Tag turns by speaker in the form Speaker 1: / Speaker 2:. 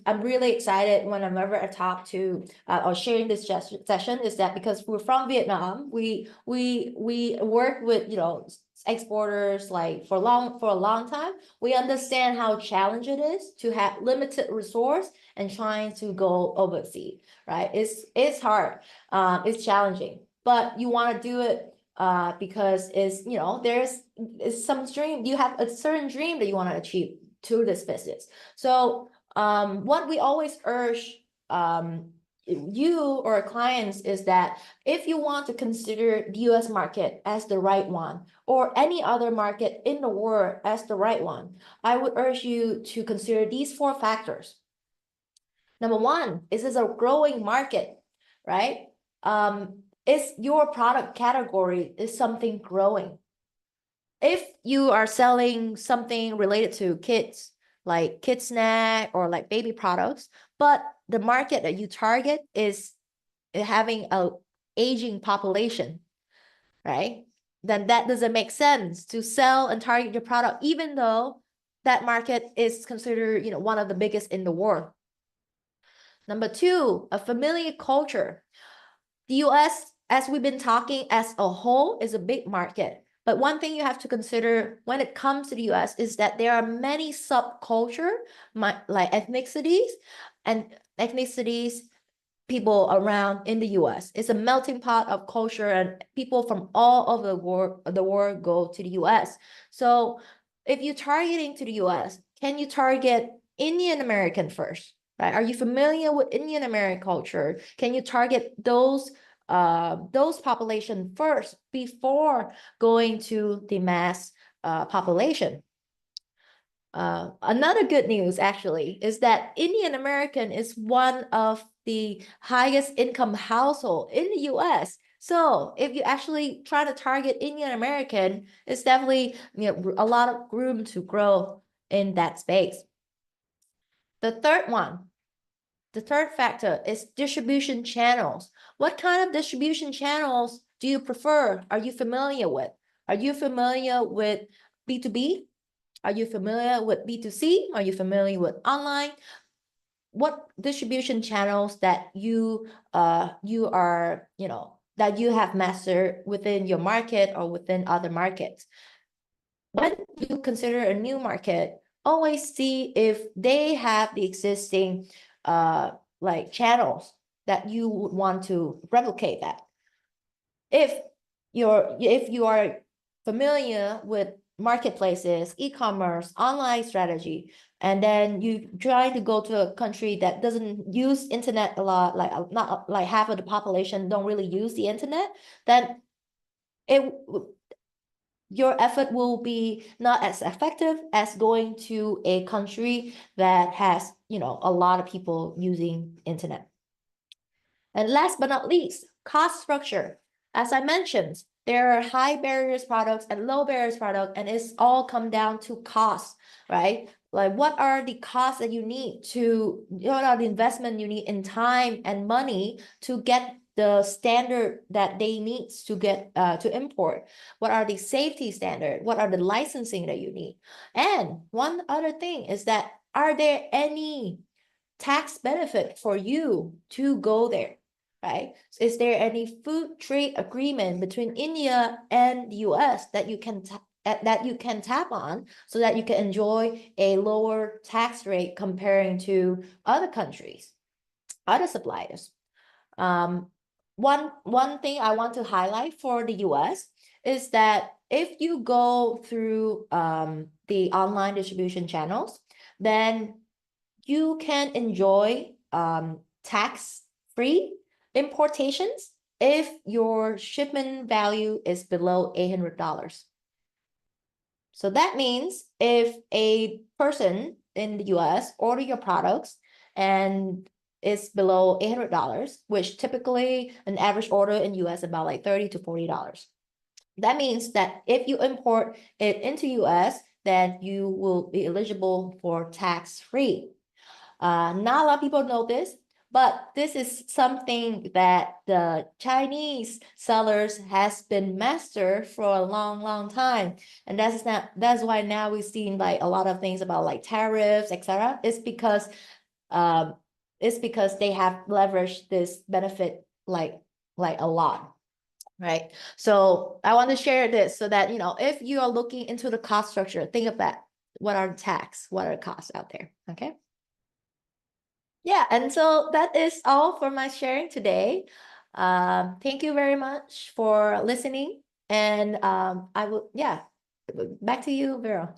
Speaker 1: I'm really excited whenever I talk to or sharing this session is that because we're from Vietnam, we work with exporters like for a long time. We understand how challenging it is to have limited resource and trying to go overseas, right? It's hard, it's challenging, but you want to do it because there's some dream, you have a certain dream that you want to achieve to this business. So what we always urge you or clients is that if you want to consider the US market as the right one or any other market in the world as the right one, I would urge you to consider these 4 factors. Number 1, is this a growing market, right? Is your product category is something growing? If you are selling something related to kids, like kid snack or like baby products, but the market that you target is having a aging population, right? Then that doesn't make sense to sell and target your product, even though that market is considered, one of the biggest in the world. Number 2, a familiar culture. The US, as we've been talking as a whole, is a big market. But one thing you have to consider when it comes to the US is that there are many subculture, like ethnicities, people around in the US. It's a melting pot of culture, and people from all over the world go to the US. So if you're targeting to the US, can you target Indian American first? Right? Are you familiar with Indian American culture? Can you target those population first before going to the mass population? Another good news actually is that Indian American is one of the highest income household in the US. So if you actually try to target Indian American, it's definitely a lot of room to grow in that space. The third factor is distribution channels. What kind of distribution channels do you prefer? Are you familiar with? Are you familiar with B2B? Are you familiar with B2C? Are you familiar with online? What distribution channels that you are, that you have mastered within your market or within other markets? When you consider a new market, always see if they have the existing like channels that you would want to replicate that. If you are familiar with marketplaces, e-commerce, online strategy, and then you try to go to a country that doesn't use internet a lot, like not like half of the population don't really use the internet, then your effort will be not as effective as going to a country that has, a lot of people using internet. And last but not least, cost structure. As I mentioned, there are high barriers products and low barriers products, and it's all come down to cost, right? Like what are the costs that you need to, what are the investment you need in time and money to get the standard that they need to get to import? What are the safety standard? What are the licensing that you need? And one other thing is that, are there any tax benefit for you to go there? Right? So is there any food trade agreement between India and the US that you can tap on so that you can enjoy a lower tax rate comparing to other countries, other suppliers? One thing I want to highlight for the US is that if you go through the online distribution channels, then you can enjoy tax-free importations if your shipment value is below $800. So that means if a person in the US order your products and it's below $800, which typically an average order in US about like $30 to $40. That means that if you import it into US, then you will be eligible for tax-free. Not a lot of people know this, but this is something that the Chinese sellers has been mastered for a long time. And that's why now we've seen like a lot of things about like tariffs, etc. It's because it's because they have leveraged this benefit like a lot. Right. So I want to share this so that, if you are looking into the cost structure, think of that. What are the tax? What are the costs out there? Okay. Yeah. And so that is all for my sharing today. Thank you very much for listening. And I will, yeah, back to you, Vero.